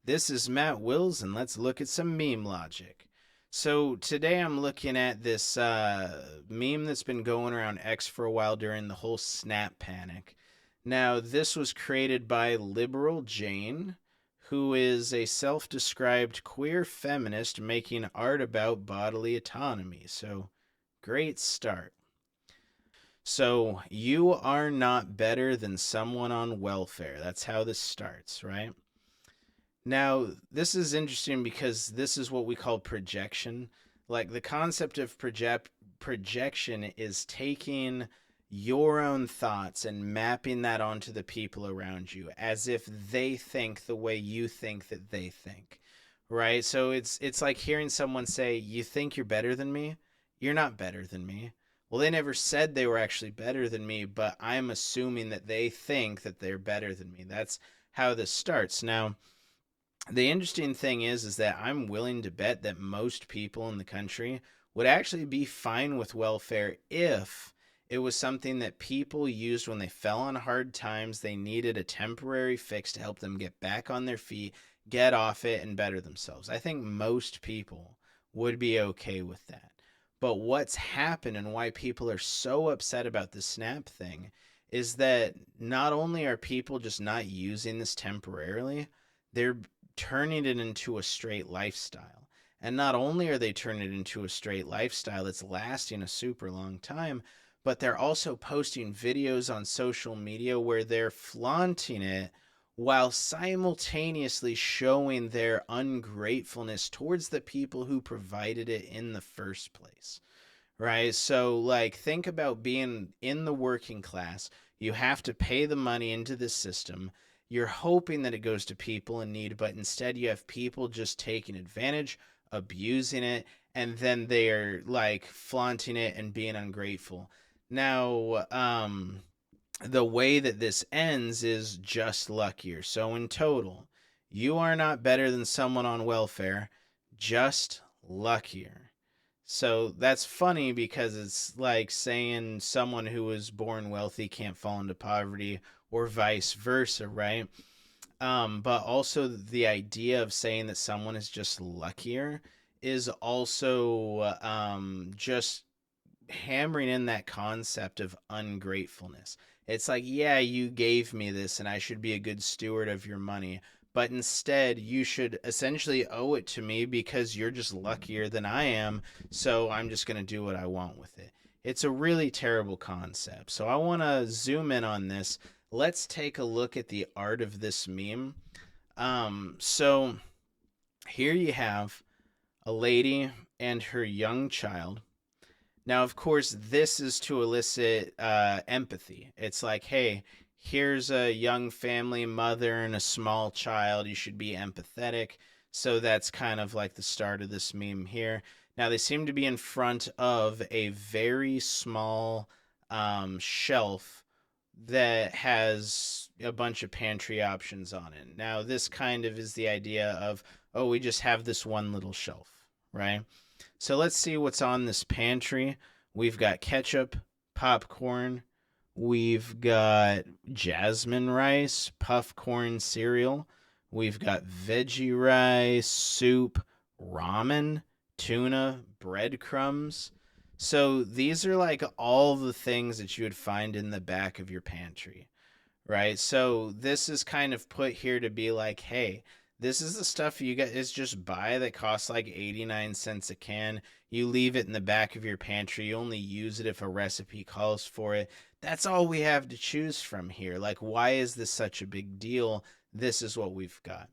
This is Matt Wills, and let's look at some meme logic. So today I'm looking at this meme that's been going around X for a while during the whole Snap panic. Now, this was created by Liberal Jane, who is a self described queer feminist making art about bodily autonomy. So, great start. So, you are not better than someone on welfare. That's how this starts, right? Now, this is interesting because this is what we call projection. Like the concept of projection is taking your own thoughts and mapping that onto the people around you as if they think the way you think that they think. Right? So it's like hearing someone say, "You think you're better than me? You're not better than me." Well, they never said they were actually better than me, but I'm assuming that they think that they're better than me. That's how this starts. Now, the interesting thing is that I'm willing to bet that most people in the country would actually be fine with welfare if it was something that people used when they fell on hard times. They needed a temporary fix to help them get back on their feet, get off it, and better themselves. I think most people would be okay with that. But what's happened and why people are so upset about the SNAP thing is that not only are people just not using this temporarily, they're turning it into a straight lifestyle. And not only are they turning it into a straight lifestyle that's lasting a super long time, but they're also posting videos on social media where they're flaunting it while simultaneously showing their ungratefulness towards the people who provided it in the first place. Right? So, like, think about being in the working class. You have to pay the money into this system. You're hoping that it goes to people in need, but instead you have people just taking advantage, abusing it, and then they're like flaunting it and being ungrateful. Now, the way that this ends is just luckier. So, in total, you are not better than someone on welfare, just luckier. So that's funny because it's like saying someone who was born wealthy can't fall into poverty or vice versa, right? But also the idea of saying that someone is just luckier is also just hammering in that concept of ungratefulness. It's like, yeah, you gave me this and I should be a good steward of your money, but instead you should essentially owe it to me because you're just luckier than I am, so I'm just going to do what I want with it. It's a really terrible concept. So I want to zoom in on this. Let's take a look at the art of this meme. So here you have a lady and her young child. Now, of course, this is to elicit empathy. It's like, hey, here's a young family, mother, and a small child. You should be empathetic. So that's kind of like the start of this meme here. Now, they seem to be in front of a very small shelf that has a bunch of pantry options on it. Now, this kind of is the idea of, oh, we just have this one little shelf, right? So let's see what's on this pantry. We've got ketchup, popcorn, we've got jasmine rice, puff corn cereal, we've got veggie rice, soup, ramen, tuna, breadcrumbs. So these are like all the things that you would find in the back of your pantry, right? So this is kind of put here to be like, hey, this is the stuff you guys just buy that costs like 89 cents a can. You leave it in the back of your pantry. You only use it if a recipe calls for it. That's all we have to choose from here. Like, why is this such a big deal? This is what we've got.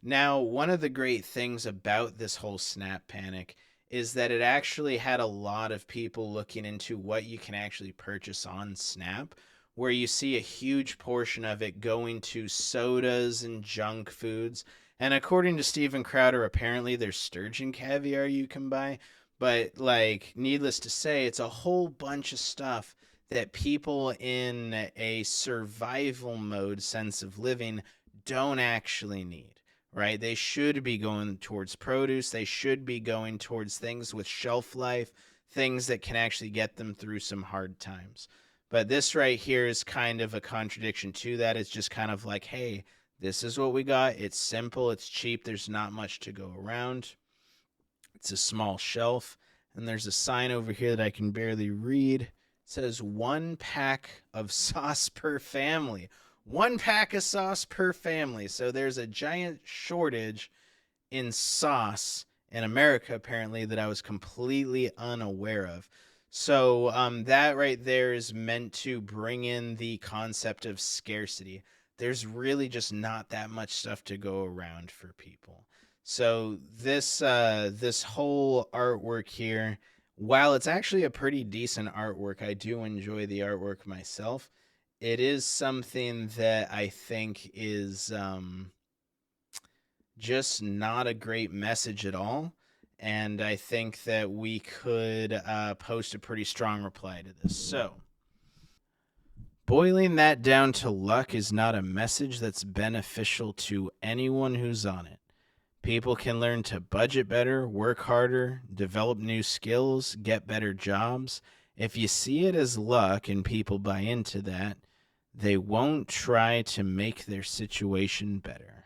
Now, one of the great things about this whole SNAP panic is that it actually had a lot of people looking into what you can actually purchase on Snap, where you see a huge portion of it going to sodas and junk foods. And according to Steven Crowder, apparently there's sturgeon caviar you can buy. But, like, needless to say, it's a whole bunch of stuff that people in a survival mode sense of living don't actually need, right? They should be going towards produce. They should be going towards things with shelf life, things that can actually get them through some hard times. But this right here is kind of a contradiction to that. It's just kind of like, hey, This is what we got. It's simple, it's cheap, there's not much to go around. It's a small shelf, and there's a sign over here that I can barely read. It says 1 pack of sauce per family. 1 pack of sauce per family. So there's a giant shortage in sauce in America, apparently, that I was completely unaware of. So that right there is meant to bring in the concept of scarcity. There's really just not that much stuff to go around for people. So this whole artwork here, while it's actually a pretty decent artwork, I do enjoy the artwork myself. It is something that I think is just not a great message at all. And I think that we could post a pretty strong reply to this. So, boiling that down to luck is not a message that's beneficial to anyone who's on it. People can learn to budget better, work harder, develop new skills, get better jobs. If you see it as luck and people buy into that, they won't try to make their situation better.